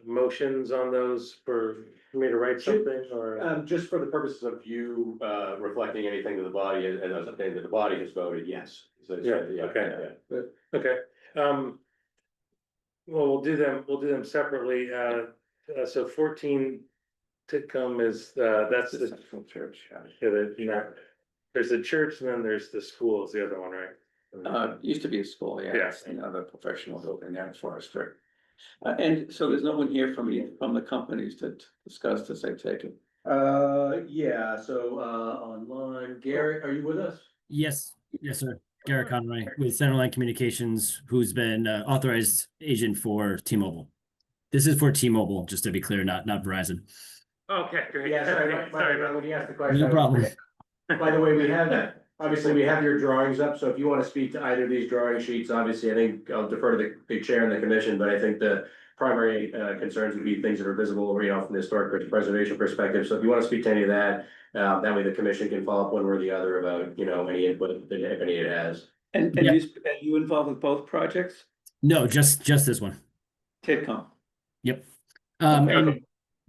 [SPEAKER 3] motions on those for me to write something or?
[SPEAKER 1] Just for the purposes of you, reflecting anything that the body, and something that the body has voted, yes. So,
[SPEAKER 3] Yeah, okay. Okay, well, we'll do them separately, so 14 Titcomb is, that's the,
[SPEAKER 2] Central Church.
[SPEAKER 3] there's the church and then there's the school is the other one, right?
[SPEAKER 2] Used to be a school, yeah,
[SPEAKER 3] Yeah.
[SPEAKER 2] it's another professional building there in Forester. And so there's no one here from the companies to discuss this, I take it.
[SPEAKER 1] Yeah, so, online, Gary, are you with us?
[SPEAKER 10] Yes, yes, sir. Garrett Conroy with Centerline Communications, who's been authorized agent for T-Mobile. This is for T-Mobile, just to be clear, not Verizon.
[SPEAKER 3] Okay, great.
[SPEAKER 1] Yeah, sorry,
[SPEAKER 3] about
[SPEAKER 1] when you asked the question.
[SPEAKER 10] No problem.
[SPEAKER 1] By the way, obviously, we have your drawings up, so if you wanna speak to either of these drawing sheets, obviously, I think I'll defer to the chair and the commission, but I think the primary concerns would be things that are visible, from the historic preservation perspective, so if you wanna speak to any of that, that way the commission can follow up one way or the other about, any input that if any it has.
[SPEAKER 2] And
[SPEAKER 10] Yeah.
[SPEAKER 2] you involved with both projects?
[SPEAKER 10] No, just this one.
[SPEAKER 2] Titcom.
[SPEAKER 10] Yep.
[SPEAKER 2] Okay.
[SPEAKER 10] And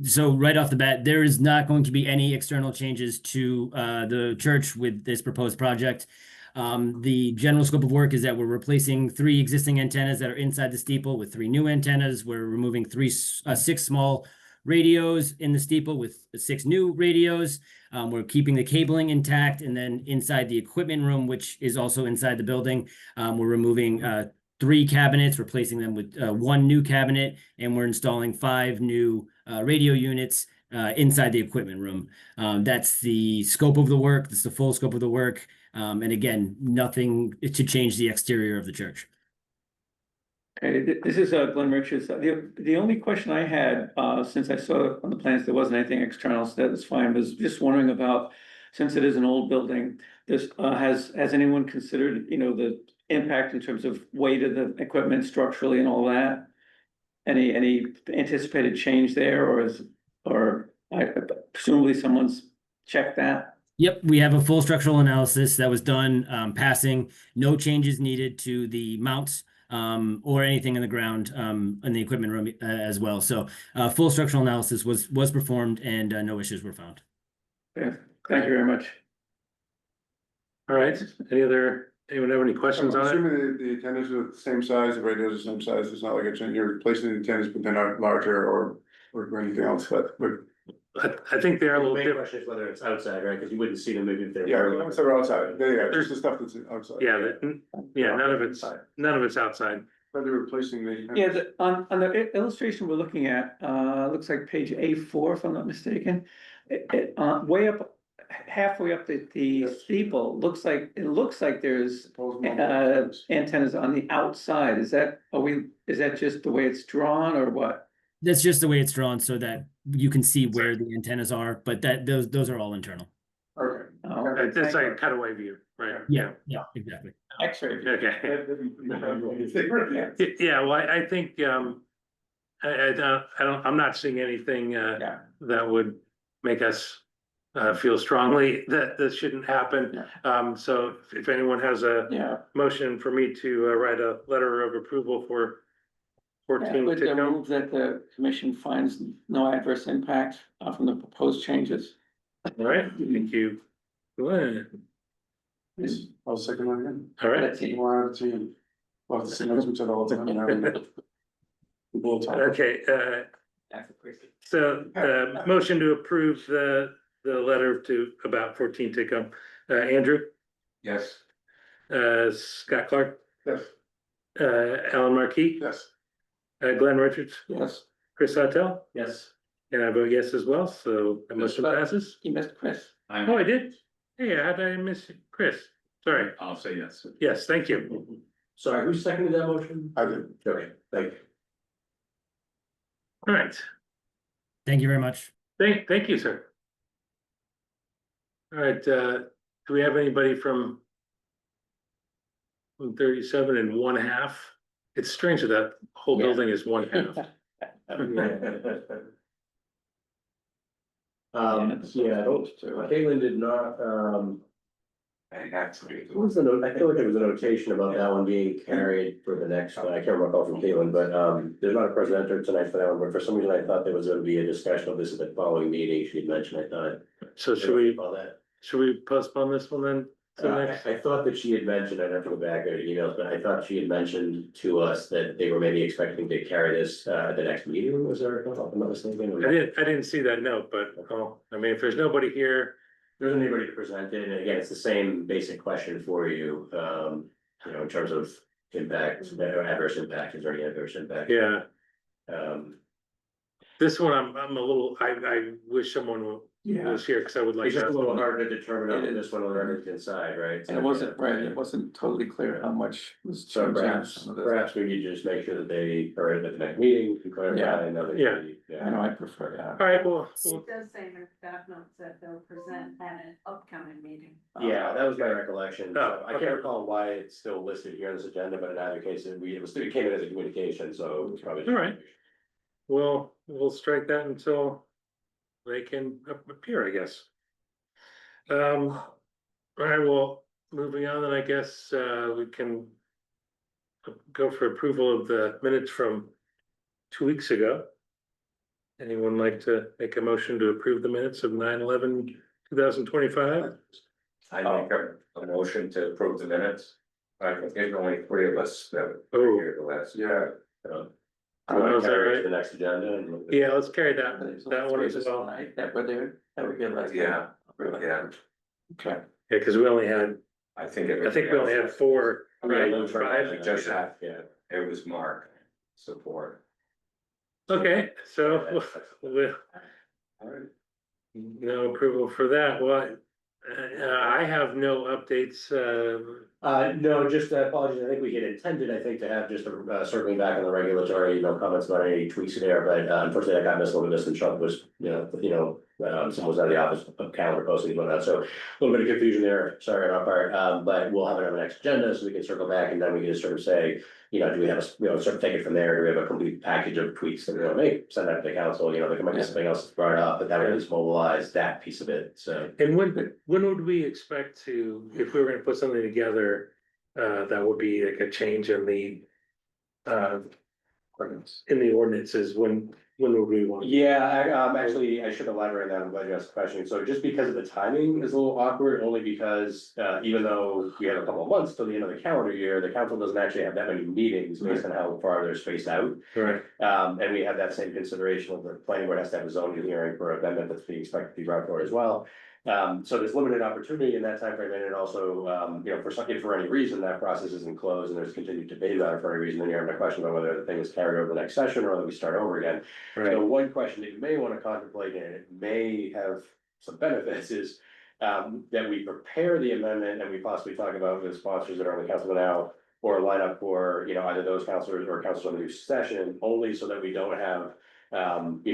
[SPEAKER 10] so right off the bat, there is not going to be any external changes to the church with this proposed project. The general scope of work is that we're replacing 3 existing antennas that are inside the steeple with 3 new antennas. We're removing 6 small radios in the steeple with 6 new radios. We're keeping the cabling intact, and then inside the equipment room, which is also inside the building, we're removing 3 cabinets, replacing them with 1 new cabinet, and we're installing 5 new radio units inside the equipment room. That's the scope of the work. That's the full scope of the work. And again, nothing to change the exterior of the church.
[SPEAKER 2] Okay, this is Glenn Richards. The only question I had, since I saw on the plans, there wasn't anything external, so that's fine, was just wondering about, since it is an old building, this, has anyone considered, the impact in terms of weight of the equipment structurally and all that? Any anticipated change there, or presumably someone's checked that?
[SPEAKER 10] Yep, we have a full structural analysis that was done, passing, no changes needed to the mounts or anything in the ground in the equipment room as well. So full structural analysis was performed and no issues were found.
[SPEAKER 2] Yeah, thank you very much.
[SPEAKER 3] All right, anyone have any questions on it?
[SPEAKER 7] Assuming the antennas are the same size, the radios are the same size, it's not like you're replacing the antennas, but they're not larger or anything else, but.
[SPEAKER 3] I think they are a
[SPEAKER 1] The
[SPEAKER 3] little
[SPEAKER 1] main
[SPEAKER 3] different.
[SPEAKER 1] question is whether it's outside, right, because you wouldn't see them maybe if they're.
[SPEAKER 7] Yeah, once they're outside, there's the stuff that's outside.
[SPEAKER 3] Yeah, none of it's outside.
[SPEAKER 7] But they're replacing the.
[SPEAKER 2] Yeah, on the illustration we're looking at, looks like page A4, if I'm not mistaken. Way up, halfway up the steeple, looks like there's antennas on the outside. Is that just the way it's drawn or what?
[SPEAKER 10] That's just the way it's drawn so that you can see where the antennas are, but those are all internal.
[SPEAKER 7] Okay.
[SPEAKER 2] Oh,
[SPEAKER 3] It's like a cutaway view, right?
[SPEAKER 10] Yeah, exactly.
[SPEAKER 2] X-ray.
[SPEAKER 3] Okay. Yeah, well, I think, I'm not seeing anything, that would make us, feel strongly that this shouldn't happen. So if anyone has a motion for me to write a letter of approval for 14
[SPEAKER 2] Would
[SPEAKER 3] Titcomb.
[SPEAKER 2] move that the commission finds no adverse impact from the proposed changes.
[SPEAKER 3] All right, thank you. Glenn.
[SPEAKER 7] I'll second that again.
[SPEAKER 3] All right,
[SPEAKER 2] Let's see.
[SPEAKER 7] Well, the same as we said all the time. We'll talk.
[SPEAKER 3] okay, so, motion to approve the letter about 14 Titcomb. Andrew,
[SPEAKER 5] Yes.
[SPEAKER 3] Scott Clark,
[SPEAKER 7] Yes.
[SPEAKER 3] Alan Marquis,
[SPEAKER 7] Yes.
[SPEAKER 3] Glenn Richards,
[SPEAKER 2] Yes,
[SPEAKER 3] Chris Sawtell,
[SPEAKER 1] Yes.
[SPEAKER 3] and I vote yes as well, so the motion passes.
[SPEAKER 2] you missed Chris.
[SPEAKER 3] Oh, I did? Hey, how did I miss Chris? Sorry,
[SPEAKER 8] I'll say yes.
[SPEAKER 3] yes, thank you.
[SPEAKER 1] Sorry, who seconded that motion?
[SPEAKER 7] I did.
[SPEAKER 1] Okay, thank you.
[SPEAKER 3] All right,
[SPEAKER 10] Thank you very much.
[SPEAKER 3] thank you, sir. All right, do we have anybody from 37 and 1/2? It's strange that that whole
[SPEAKER 2] Yeah.
[SPEAKER 3] building is 1/2.
[SPEAKER 1] Yeah, Caitlin did not, what was the note? I feel like there was a notation about that one being carried for the next, I can't recall from Caitlin, but, there's not a presenter tonight for that one, but for some reason I thought there was gonna be a discussion of this at the following meeting, she had mentioned, I thought.
[SPEAKER 3] So should we
[SPEAKER 1] All that.
[SPEAKER 3] postpone this one then? So next,
[SPEAKER 1] I thought that she had mentioned, I'd have to go back to the emails, but I thought she had mentioned to us that they were maybe expecting to carry this, at the next meeting, was there, if I'm not mistaken?
[SPEAKER 3] I didn't see that note, but, I mean, if there's nobody here,
[SPEAKER 1] There's anybody to present it, and again, it's the same basic question for you, in terms of impact, adverse impact, is there any adverse impact?
[SPEAKER 3] yeah,
[SPEAKER 1] Um,
[SPEAKER 3] this one, I'm a little, I wish someone was here, cause I would like.
[SPEAKER 1] it's just a
[SPEAKER 3] to-
[SPEAKER 1] little hard to determine on
[SPEAKER 2] It is.
[SPEAKER 1] this one, whether it's inside, right?
[SPEAKER 2] And it wasn't, right, it wasn't totally clear how much was
[SPEAKER 1] So
[SPEAKER 2] changing.
[SPEAKER 1] perhaps,
[SPEAKER 2] some of this.
[SPEAKER 1] perhaps we need to just make sure that they are at the next meeting, to clarify,
[SPEAKER 2] Yeah.
[SPEAKER 1] and know that.
[SPEAKER 3] Yeah.
[SPEAKER 2] I know, I prefer that.
[SPEAKER 3] All right, well,
[SPEAKER 9] It does say in the staff notes that they'll present at an upcoming meeting.
[SPEAKER 1] Yeah, that was my recollection, so
[SPEAKER 3] Oh,
[SPEAKER 1] I
[SPEAKER 3] okay.
[SPEAKER 1] can't recall why it's still listed here on this agenda, but in either case, it came in as a communication, so it was probably.
[SPEAKER 3] All right. We'll strike that until they can appear, I guess. All right, well, moving on, then I guess, we can go for approval of the minutes from 2 weeks ago. Anyone like to make a motion to approve the minutes of 9/11/2025?
[SPEAKER 6] I make a motion to approve the minutes. I think there's only 3 of us that
[SPEAKER 3] Oh.
[SPEAKER 6] were here the last.
[SPEAKER 8] Yeah.
[SPEAKER 1] Do you want
[SPEAKER 3] is
[SPEAKER 1] to
[SPEAKER 3] that
[SPEAKER 1] carry it
[SPEAKER 3] right?
[SPEAKER 1] to the next agenda? And
[SPEAKER 3] Yeah, let's carry that one as well.
[SPEAKER 2] Tonight, that were there, that were here last.
[SPEAKER 6] Yeah.
[SPEAKER 2] night. Really?
[SPEAKER 6] Yeah,
[SPEAKER 2] Okay.
[SPEAKER 3] Yeah, cause we only had,
[SPEAKER 6] I think.
[SPEAKER 3] I think we only had 4, right?
[SPEAKER 1] Yeah,
[SPEAKER 3] 5?
[SPEAKER 6] We just had, yeah, it was Mark support.
[SPEAKER 3] Okay, so with no approval for that, well, I have no updates,
[SPEAKER 1] No, just apologies, I think we had intended, to have just circling back on the regulatory, comments about any tweaks there, but unfortunately, I got missed a little bit, and Chuck was, someone was out of the office, calendar posting, and whatnot, so a little bit of confusion there, sorry on our part, but we'll have it on the next agenda, so we can circle back, and then we can just sort of say, do we have sort of take it from there, do we have a complete package of tweaks that we want to make, send that to the council, there might be something else that's brought up, but that would just mobilize that piece of it, so.
[SPEAKER 3] and when would we expect to, if we were gonna put something together, that would be like a change in the ordinances, when would we want?
[SPEAKER 1] Yeah, actually, I should elaborate on that, I'm glad you asked the question, so just because of the timing is a little awkward, only because, even though we have a couple of months till the end of the calendar year, the council doesn't actually have that many meetings based on how far they're spaced out.
[SPEAKER 3] Right,
[SPEAKER 1] And we have that same consideration of the planning board has to have a zoning hearing for an amendment that's being expected to be brought forward as well. So there's limited opportunity in that timeframe, and it also, if for any reason that process isn't closed and there's continued debate about it for any reason, then you're having a question about whether the thing is carried over the next session or whether we start over again.
[SPEAKER 3] right,
[SPEAKER 1] So one question that you may want to contemplate, and it may have some benefits, is that we prepare the amendment and we possibly talk about the sponsors that are on the council now, or line up for, either those councilors or councils on the new session, only so that we don't have,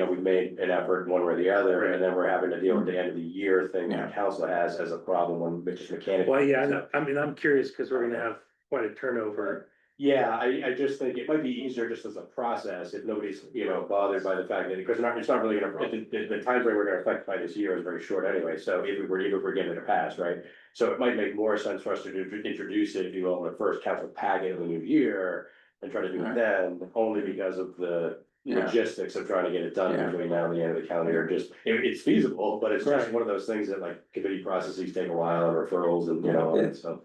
[SPEAKER 1] we've made an effort one way or the other, and then we're having to deal with the end of the year thing that the council has as a problem when it's just mechanical.
[SPEAKER 3] well, yeah, I know. I mean, I'm curious, cause we're gonna have quite a turnover.
[SPEAKER 1] Yeah, I just think it might be easier just as a process if nobody's, bothered by the fact that, because it's not really gonna, the time frame we're gonna affect by this year is very short anyway, so if we're getting it passed, right? So it might make more sense for us to introduce it, if you will, in the first council packet of the new year and try to do it then, only because of the logistics of trying to get it done between now and the end of the calendar year. Just, it's feasible, but it's just one of those things that like committee processes take a while and referrals and, so.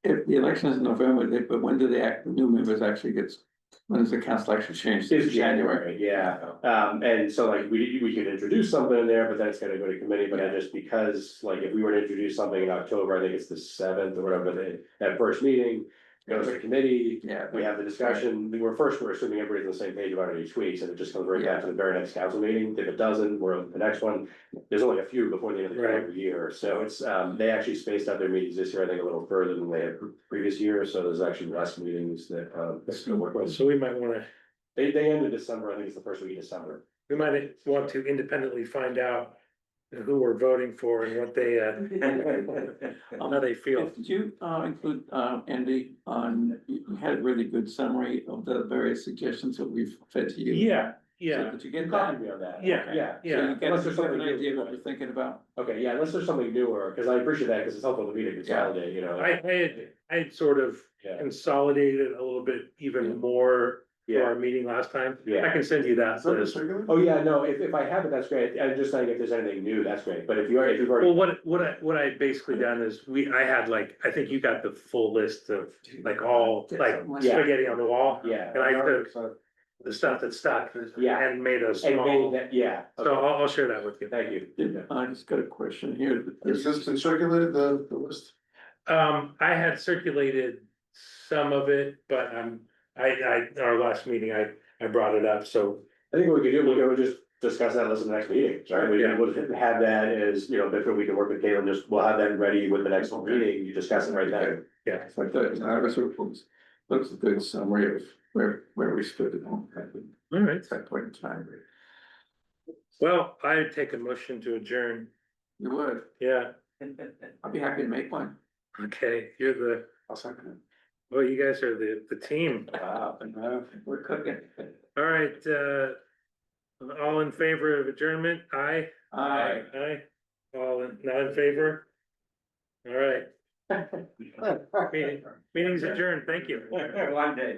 [SPEAKER 2] If the election is in November, but when do the new members actually when does the council actually change?
[SPEAKER 1] It's January, yeah, and so like we could introduce something in there, but then it's gonna go to committee, but because like if we were to introduce something in October, I think it's the 7th or whatever, that first meeting. Goes to committee, we have the discussion, we're assuming everybody's on the same page about any tweaks, and it just comes right back to the very next council meeting, if it doesn't, we're on the next one. There's only a few before the end of the calendar year, so it's, they actually spaced out their meetings this year, I think a little further than they had previous years, so there's actually less meetings that, still work with.
[SPEAKER 3] So we might wanna,
[SPEAKER 1] They end in December, I think it's the first week of December.
[SPEAKER 3] we might want to independently find out who we're voting for and what they, how they feel.
[SPEAKER 2] Did you include Andy you had a really good summary of the various suggestions that we've fed to you?
[SPEAKER 3] Yeah,
[SPEAKER 2] So
[SPEAKER 3] yeah,
[SPEAKER 2] did you get that?
[SPEAKER 1] Copied me on that.
[SPEAKER 3] Yeah,
[SPEAKER 1] Yeah.
[SPEAKER 2] So
[SPEAKER 3] yeah.
[SPEAKER 2] you get
[SPEAKER 1] Unless there's
[SPEAKER 2] an
[SPEAKER 1] something
[SPEAKER 2] idea
[SPEAKER 1] new.
[SPEAKER 2] what we're thinking about?
[SPEAKER 1] Okay, yeah, unless there's something newer, because I appreciate that, because it's helpful to me to consolidate,
[SPEAKER 3] I had sort of
[SPEAKER 1] Yeah.
[SPEAKER 3] consolidated a little bit even more for our meeting last time.
[SPEAKER 1] Yeah.
[SPEAKER 3] I can send you that.
[SPEAKER 7] Is that
[SPEAKER 3] list.
[SPEAKER 7] circular?
[SPEAKER 1] Oh, yeah, no, if I have it, that's great. I'm just saying if there's anything new, that's great. But if you've
[SPEAKER 3] Well,
[SPEAKER 1] already,
[SPEAKER 3] what I basically done is I had like, I think you got the full list of like all, like
[SPEAKER 1] Yeah.
[SPEAKER 3] spaghetti on the wall.
[SPEAKER 1] yeah,
[SPEAKER 3] And I took the stuff that stuck
[SPEAKER 1] yeah.
[SPEAKER 3] and made a
[SPEAKER 1] And
[SPEAKER 3] small,
[SPEAKER 1] maybe that, yeah,
[SPEAKER 3] so
[SPEAKER 1] okay,
[SPEAKER 3] I'll share that with you.
[SPEAKER 1] thank you.
[SPEAKER 2] I just got a question here.
[SPEAKER 7] Is this been circulated, the list?
[SPEAKER 3] I had circulated some of it, but our last meeting, I brought it up, so.
[SPEAKER 1] I think what we could do, we could just discuss that list in the next meeting, right? We
[SPEAKER 3] Yeah.
[SPEAKER 1] would have that as, before we can work with Caitlin, we'll have that ready with the next meeting, you discuss it right then.
[SPEAKER 3] Yeah.
[SPEAKER 2] It's like that, I was sort of, looks a good summary of where we stood at
[SPEAKER 3] All right,
[SPEAKER 2] that point in time.
[SPEAKER 3] well, I take a motion to adjourn.
[SPEAKER 2] You would,
[SPEAKER 3] Yeah,
[SPEAKER 2] I'd be happy to make one.
[SPEAKER 3] okay, you're the,
[SPEAKER 2] I'll second it.
[SPEAKER 3] well, you guys are the team.
[SPEAKER 2] Wow, we're cooking.
[SPEAKER 3] All right, all in favor of adjournment? Aye.
[SPEAKER 2] Aye.
[SPEAKER 3] Aye. Not in favor? All right, meeting's adjourned, thank you.
[SPEAKER 6] One day,